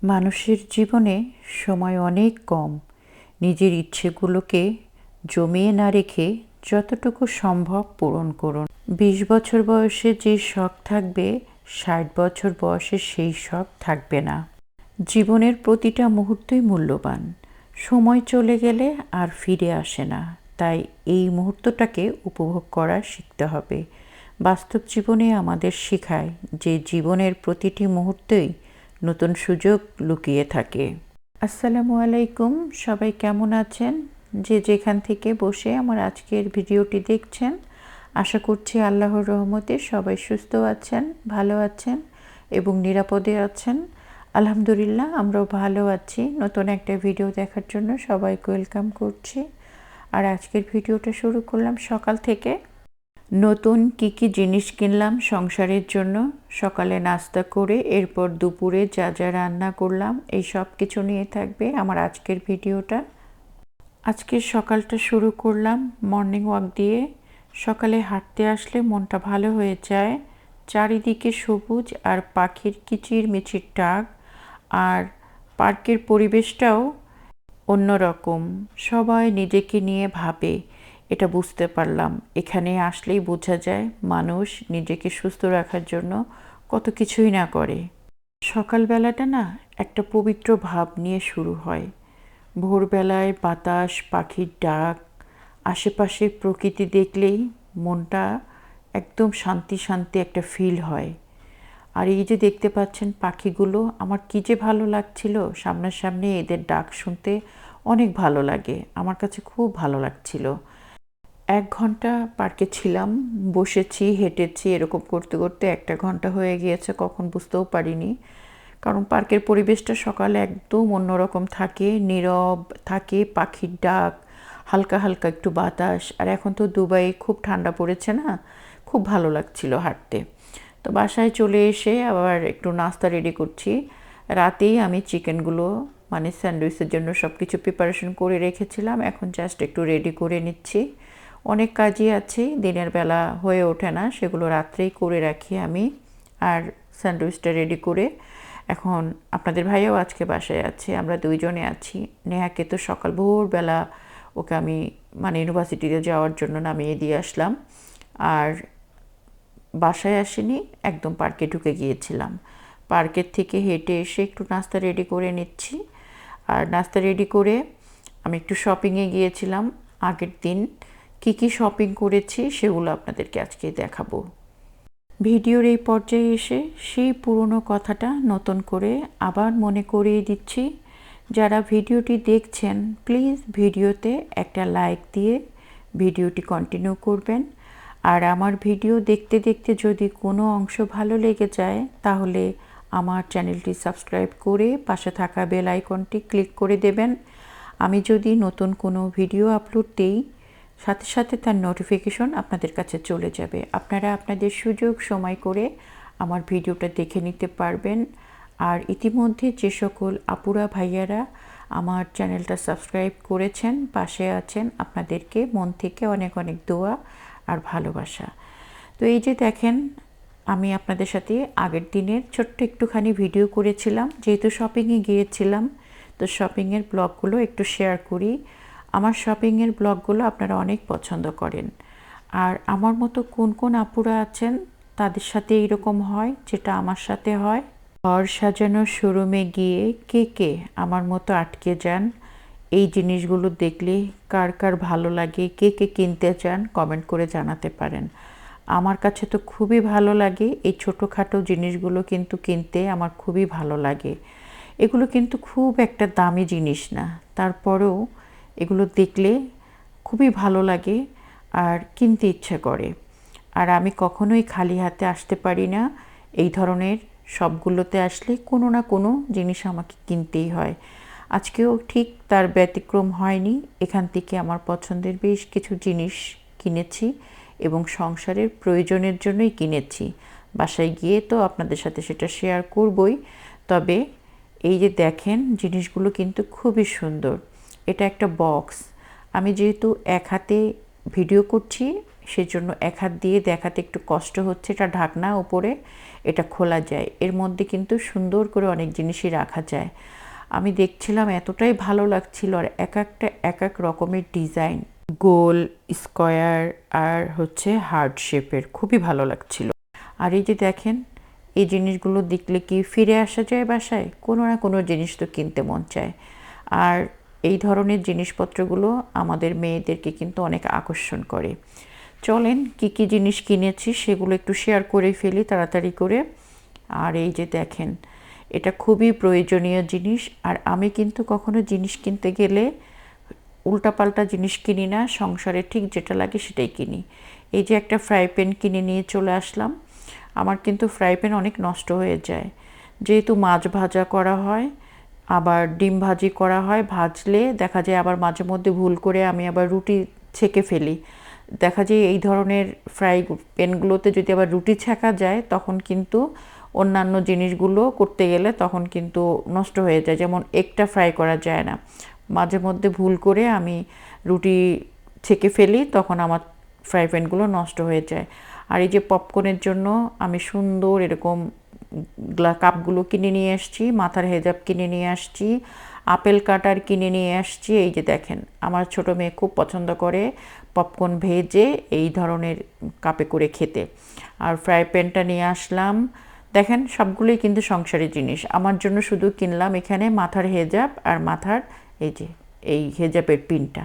মানুষের জীবনে সময় অনেক কম। নিজের ইচ্ছেগুলোকে জমিয়ে না রেখে যতটুকু সম্ভব পূরণ করুন। 20 বছর বয়সে যে শখ থাকবে, 60 বছর বয়সে সেই শখ থাকবে না। জীবনের প্রতিটা মুহূর্তই মূল্যবান। সময় চলে গেলে আর ফিরে আসে না, তাই এই মুহূর্তটাকে উপভোগ করা শিখতে হবে। বাস্তব জীবনে আমাদের শেখায় যে জীবনের প্রতিটি মুহূর্তেই নতুন সুযোগ লুকিয়ে থাকে। আসসালামু আলাইকুম, সবাই কেমন আছেন? যে যেখান থেকে বসে আমার আজকের ভিডিওটি দেখছেন, আশা করছি আল্লাহর রহমতে সবাই সুস্থ আছেন, ভালো আছেন এবং নিরাপদে আছেন। আলহামদুলিল্লাহ, আমরাও ভালো আছি। নতুন একটা ভিডিও দেখার জন্য সবাইকে ওয়েলকাম করছি। আর আজকের ভিডিওটা শুরু করলাম সকাল থেকে। নতুন কি জিনিস কিনলাম সংসারের জন্য, সকালে নাস্তা করে এরপর দুপুরে যা যা রান্না করলাম, এই সব কিছু নিয়ে থাকবে আমার আজকের ভিডিওটা। আজকের সকালটা শুরু করলাম মর্নিং ওয়াক দিয়ে। সকালে হাঁটতে আসলে মনটা ভালো হয়ে যায়। চারিদিকে সবুজ আর পাখির কিচিরমিচির ডাক, আর পার্কের পরিবেশটাও অন্যরকম। সবাই নিজেকে নিয়ে ভাবে, এটা বুঝতে পারলাম। এখানে আসলেই বোঝা যায় মানুষ নিজেকে সুস্থ রাখার জন্য কত কিছুই না করে। সকালবেলাটা না একটা পবিত্র ভাব নিয়ে শুরু হয়। ভোরবেলায় বাতাস, পাখির ডাক, আশেপাশে প্রকৃতি দেখলেই মনটা একদম শান্তি শান্তি একটা ফিল হয়। আর এই যে দেখতে পাচ্ছেন পাখিগুলো, আমার কী যে ভালো লাগছিল সামনাসামনি এদের ডাক শুনতে। অনেক ভালো লাগে, আমার কাছে খুব ভালো লাগছিল। 1 ঘন্টা পার্কে ছিলাম, বসেছি, হেঁটেছি, এরকম করতে করতে 1টা ঘন্টা হয়ে গিয়েছে, কখন বুঝতেও পারিনি। কারণ পার্কের পরিবেশটা সকালে একদম অন্যরকম থাকে, নীরব থাকে, পাখির ডাক, হালকা হালকা একটু বাতাস। আর এখন তো দুবাই খুব ঠান্ডা পড়েছে না, খুব ভালো লাগছিল হাঁটতে। তো বাসায় চলে এসে আবার একটু নাস্তা রেডি করছি। রাতেই আমি চিকেনগুলো মানে স্যান্ডউইচের জন্য সব কিছু প্রিপারেশন করে রেখেছিলাম, এখন জাস্ট একটু রেডি করে নিচ্ছি। অনেক কাজই আছে, দিনের বেলা হয়ে ওঠে না, সেগুলো রাত্রেই করে রাখি আমি। আর স্যান্ডউইচটা রেডি করে এখন আপনাদের ভাইয়াও আজকে বাসায় আছে, আমরা দুইজনে আছি। নেহাকে তো সকাল ভোরবেলা ওকে আমি মানে ইউনিভার্সিটিতে যাওয়ার জন্য নামিয়ে দিয়ে আসলাম, আর বাসায় আসিনি, একদম পার্কে ঢুকে গিয়েছিলাম। পার্কের থেকে হেঁটে এসে একটু নাস্তা রেডি করে নিচ্ছি। আর নাস্তা রেডি করে আমি একটু শপিংয়ে গিয়েছিলাম। আগের দিন কি শপিং করেছি সেগুলো আপনাদেরকে আজকে দেখাবো। ভিডিওর এই পর্যায়ে এসে সেই পুরনো কথাটা নতুন করে আবার মনে করিয়ে দিচ্ছি। যারা ভিডিওটি দেখছেন, প্লিজ ভিডিওতে একটা লাইক দিয়ে ভিডিওটি কন্টিনিউ করবেন। আর আমার ভিডিও দেখতে দেখতে যদি কোনো অংশ ভালো লেগে যায়, তাহলে আমার চ্যানেলটি সাবস্ক্রাইব করে পাশে থাকা বেল আইকনটি ক্লিক করে দেবেন। আমি যদি নতুন কোনো ভিডিও আপলোড দিই, সাথে সাথে তার নোটিফিকেশন আপনাদের কাছে চলে যাবে। আপনারা আপনাদের সুযোগ সময় করে আমার ভিডিওটা দেখে নিতে পারবেন। আর ইতিমধ্যে যে সকল আপুরা ভাইয়ারা আমার চ্যানেলটা সাবস্ক্রাইব করেছেন, পাশে আছেন, আপনাদেরকে মন থেকে অনেক অনেক দোয়া আর ভালোবাসা। তো এই যে দেখেন, আমি আপনাদের সাথে আগের দিনের ছোট্ট একটুখানি ভিডিও করেছিলাম, যেহেতু শপিংয়ে গিয়েছিলাম, তো শপিংয়ের ব্লগগুলো একটু শেয়ার করি। আমার শপিংয়ের ব্লগগুলো আপনারা অনেক পছন্দ করেন। আর আমার মতো কোন কোন আপুরা আছেন তাদের সাথে এইরকম হয় যেটা আমার সাথে হয়? ঘর সাজানোর শোরুমে গিয়ে কে আমার মতো আটকে যান? এই জিনিসগুলো দেখলে কার কার ভালো লাগে, কে কিনতে চান, কমেন্ট করে জানাতে পারেন। আমার কাছে তো খুবই ভালো লাগে, এই ছোটোখাটো জিনিসগুলো কিন্তু কিনতে আমার খুবই ভালো লাগে। এগুলো কিন্তু খুব একটা দামি জিনিস না, তারপরেও এগুলো দেখলে খুবই ভালো লাগে আর কিনতে ইচ্ছে করে। আর আমি কখনোই খালি হাতে আসতে পারি না। এই ধরনের সবগুলোতে আসলে কোনো না কোনো জিনিস আমাকে কিনতেই হয়। আজকেও ঠিক তার ব্যতিক্রম হয়নি। এখান থেকে আমার পছন্দের বেশ কিছু জিনিস কিনেছি এবং সংসারের প্রয়োজনের জন্যই কিনেছি। বাসায় গিয়ে তো আপনাদের সাথে সেটা শেয়ার করবই। তবে এই যে দেখেন, জিনিসগুলো কিন্তু খুবই সুন্দর। এটা একটা বক্স। আমি যেহেতু এক হাতে ভিডিও করছি, সেজন্য এক হাত দিয়ে দেখাতে একটু কষ্ট হচ্ছে। এটা ঢাকনা উপরে, এটা খোলা যায়। এর মধ্যে কিন্তু সুন্দর করে অনেক জিনিসই রাখা যায়। আমি দেখছিলাম এতটাই ভালো লাগছিল, আর এক একটা এক এক রকমের ডিজাইন, গোল, স্কোয়ার আর হচ্ছে হার্ট শেপের, খুবই ভালো লাগছিল। আর এই যে দেখেন, এই জিনিসগুলো দেখলে কি ফিরে আসা যায় বাসায়? কোনো না কোনো জিনিস তো কিনতে মন চায়। আর এই ধরনের জিনিসপত্রগুলো আমাদের মেয়েদেরকে কিন্তু অনেক আকর্ষণ করে। চলেন কি কি জিনিস কিনেছি সেগুলো একটু শেয়ার করে ফেলি তাড়াতাড়ি করে। আর এই যে দেখেন, এটা খুবই প্রয়োজনীয় জিনিস। আর আমি কিন্তু কখনো জিনিস কিনতে গেলে উল্টাপাল্টা জিনিস কিনি না, সংসারে ঠিক যেটা লাগে সেটাই কিনি। এই যে একটা ফ্রাই প্যান কিনে নিয়ে চলে আসলাম। আমার কিন্তু ফ্রাই প্যান অনেক নষ্ট হয়ে যায়, যেহেতু মাছ ভাজা করা হয়, আবার ডিম ভাজি করা হয়, ভাজলে দেখা যায় আবার মাঝে মধ্যে ভুল করে আমি আবার রুটি ছেঁকে ফেলি। দেখা যায় এই ধরনের ফ্রাই প্যানগুলোতে যদি আবার রুটি ছেঁকা যায়, তখন কিন্তু অন্যান্য জিনিসগুলো করতে গেলে তখন কিন্তু নষ্ট হয়ে যায়। যেমন এগটা ফ্রাই করা যায় না, মাঝে মধ্যে ভুল করে আমি রুটি ছেঁকে ফেলি, তখন আমার ফ্রাই প্যানগুলো নষ্ট হয়ে যায়। আর এই যে পপকর্নের জন্য আমি সুন্দর এরকম কাপগুলো কিনে নিয়ে আসছি, মাথার হেজাব কিনে নিয়ে আসছি, আপেল কাটার কিনে নিয়ে আসছি। এই যে দেখেন, আমার ছোট মেয়ে খুব পছন্দ করে পপকর্ন ভেজে এই ধরনের কাপে করে খেতে। আর ফ্রাই প্যানটা নিয়ে আসলাম। দেখেন, সবগুলোই কিন্তু সংসারের জিনিস। আমার জন্য শুধু কিনলাম এখানে মাথার হেজাব আর মাথার এই যে এই হেজাবের পিনটা,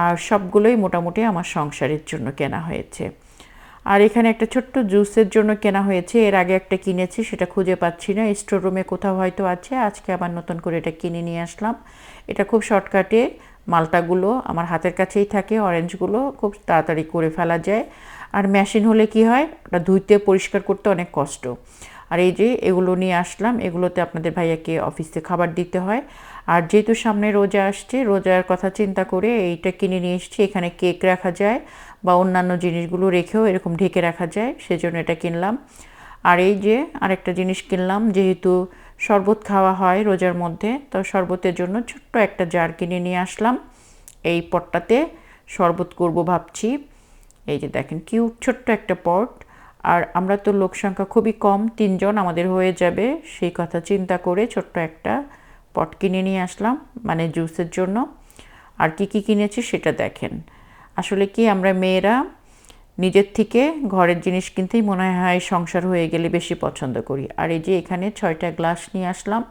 আর সবগুলোই মোটামুটি আমার সংসারের জন্য কেনা হয়েছে। আর এখানে একটা ছোট্ট জুসের জন্য কেনা হয়েছে, এর আগে একটা কিনেছি, সেটা খুঁজে পাচ্ছি না, স্টোর রুমে কোথাও হয়তো আছে। আজকে আবার নতুন করে এটা কিনে নিয়ে আসলাম। এটা খুব শর্টকাটে, মালটাগুলো আমার হাতের কাছেই থাকে, অরেঞ্জগুলো খুব তাড়াতাড়ি করে ফেলা যায়। আর মেশিন হলে কি হয়, ওটা ধুইতে পরিষ্কার করতে অনেক কষ্ট। আর এই যে এগুলো নিয়ে আসলাম, এগুলোতে আপনাদের ভাইয়াকে অফিসে খাবার দিতে হয়। আর যেহেতু সামনে রোজা আসছে, রোজার কথা চিন্তা করে এইটা কিনে নিয়ে এসেছি। এখানে কেক রাখা যায় বা অন্যান্য জিনিসগুলো রেখেও এরকম ঢেকে রাখা যায়, সেজন্য এটা কিনলাম। আর এই যে আরেকটা জিনিস কিনলাম, যেহেতু শরবত খাওয়া হয় রোজার মধ্যে, তো শরবতের জন্য ছোট্ট একটা জার কিনে নিয়ে আসলাম। এই পটটাতে শরবত করব ভাবছি। এই যে দেখেন, কিউট ছোট্ট একটা পট। আর আমরা তো লোক সংখ্যা খুবই কম, 3 জন আমাদের হয়ে যাবে, সেই কথা চিন্তা করে ছোট্ট একটা পট কিনে নিয়ে আসলাম, মানে জুসের জন্য। আর কি কি কিনেছি সেটা দেখেন। আসলে কি, আমরা মেয়েরা নিজের থেকে ঘরের জিনিস কিনতেই মনে হয় সংসার হয়ে গেলে বেশি পছন্দ করি। আর এই যে এখানে 6টা গ্লাস নিয়ে আসলাম।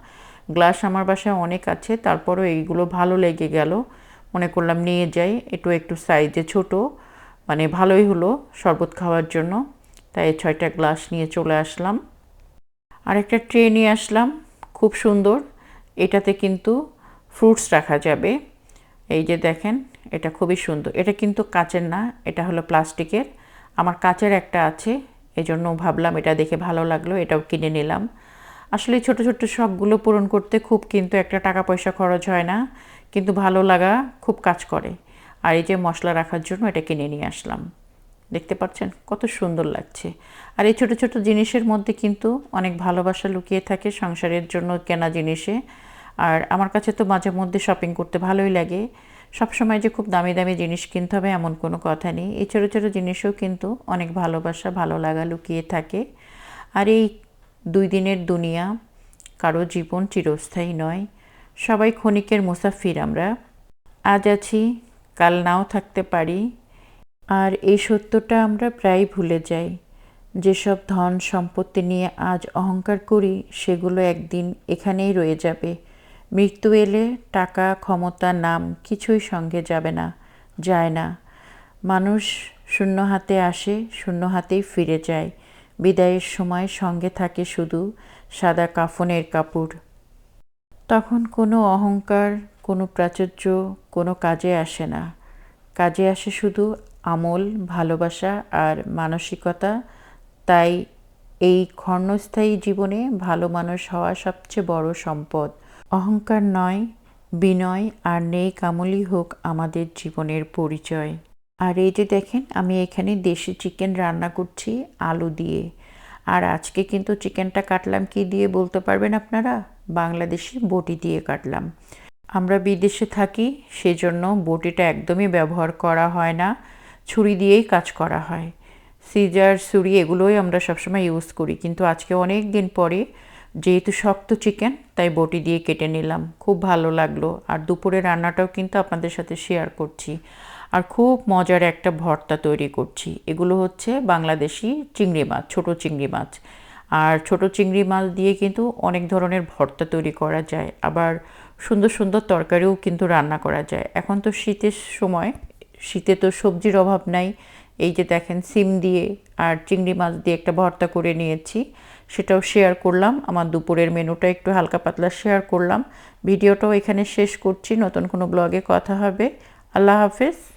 গ্লাস আমার বাসায় অনেক আছে, তারপরও এইগুলো ভালো লেগে গেল, মনে করলাম নিয়ে যাই। একটু সাইজে ছোট, মানে ভালোই হলো শরবত খাওয়ার জন্য, তাই 6টা গ্লাস নিয়ে চলে আসলাম। আর একটা ট্রে নিয়ে আসলাম, খুব সুন্দর। এটাতে কিন্তু ফ্রুটস রাখা যাবে। এই যে দেখেন, এটা খুবই সুন্দর। এটা কিন্তু কাচের না, এটা হলো প্লাস্টিকের। আমার কাচের একটা আছে, এই জন্য ভাবলাম এটা দেখে ভালো লাগলো, এটাও কিনে নিলাম। আসলে ছোট ছোট শখগুলো পূরণ করতে খুব কিন্তু একটা টাকা পয়সা খরচ হয় না, কিন্তু ভালো লাগা খুব কাজ করে। আর এই যে মশলা রাখার জন্য এটা কিনে নিয়ে আসলাম। দেখতে পাচ্ছেন কত সুন্দর লাগছে। আর এই ছোট ছোট জিনিসের মধ্যে কিন্তু অনেক ভালোবাসা লুকিয়ে থাকে সংসারের জন্য কেনা জিনিসে। আর আমার কাছে তো মাঝে মধ্যে শপিং করতে ভালোই লাগে। সবসময় যে খুব দামি দামি জিনিস কিনতে হবে এমন কোনো কথা নেই, এই ছোটো ছোটো জিনিসেও কিন্তু অনেক ভালোবাসা ভালো লাগা লুকিয়ে থাকে। আর এই 2 দিনের দুনিয়া, কারো জীবন চিরস্থায়ী নয়, সবাই ক্ষণিকের মুসাফির আমরা। আজ আছি, কাল নাও থাকতে পারি। আর এই সত্যটা আমরা প্রায় ভুলে যাই। যেসব ধন সম্পত্তি নিয়ে আজ অহংকার করি, সেগুলো একদিন এখানেই রয়ে যাবে। মৃত্যু এলে টাকা, ক্ষমতা, নাম কিছুই সঙ্গে যাবে না, যায় না। মানুষ শূন্য হাতে আসে, শূন্য হাতেই ফিরে যায়। বিদায়ের সময় সঙ্গে থাকে শুধু সাদা কাফনের কাপড়। তখন কোনো অহংকার, কোনো প্রাচুর্য কোনো কাজে আসে না। কাজে আসে শুধু আমল, ভালোবাসা আর মানসিকতা। তাই এই ক্ষণস্থায়ী জীবনে ভালো মানুষ হওয়া সবচেয়ে বড় সম্পদ। অহংকার নয়, বিনয় আর নেক আমলই হোক আমাদের জীবনের পরিচয়। আর এই যে দেখেন, আমি এখানে দেশি চিকেন রান্না করছি আলু দিয়ে। আর আজকে কিন্তু চিকেনটা কাটলাম কি দিয়ে বলতে পারবেন আপনারা? বাংলাদেশি বটি দিয়ে কাটলাম। আমরা বিদেশে থাকি, সেজন্য বটিটা একদমই ব্যবহার করা হয় না। ছুরি দিয়েই কাজ করা হয়। সিজার, ছুরি এগুলোই আমরা সবসময় ইউজ করি, কিন্তু আজকে অনেক দিন পরে যেহেতু শক্ত চিকেন তাই বটি দিয়ে কেটে নিলাম। খুব ভালো লাগলো। আর দুপুরে রান্নাটাও কিন্তু আপনাদের সাথে শেয়ার করছি। আর খুব মজার একটা ভর্তা তৈরি করছি। এগুলো হচ্ছে বাংলাদেশি চিংড়ি মাছ, ছোট চিংড়ি মাছ। আর ছোট চিংড়ি মাছ দিয়ে কিন্তু অনেক ধরনের ভর্তা তৈরি করা যায়, আবার সুন্দর সুন্দর তরকারিও কিন্তু রান্না করা যায়। এখন তো শীতের সময়, শীতে তো সবজির অভাব নাই। এই যে দেখেন, সিম দিয়ে আর চিংড়ি মাছ দিয়ে একটা ভর্তা করে নিয়েছি, সেটাও শেয়ার করলাম। আমার দুপুরের মেনুটা একটু হালকা পাতলা শেয়ার করলাম। ভিডিওটাও এখানে শেষ করছি। নতুন কোনো ব্লগে কথা হবে। আল্লাহ হাফেজ।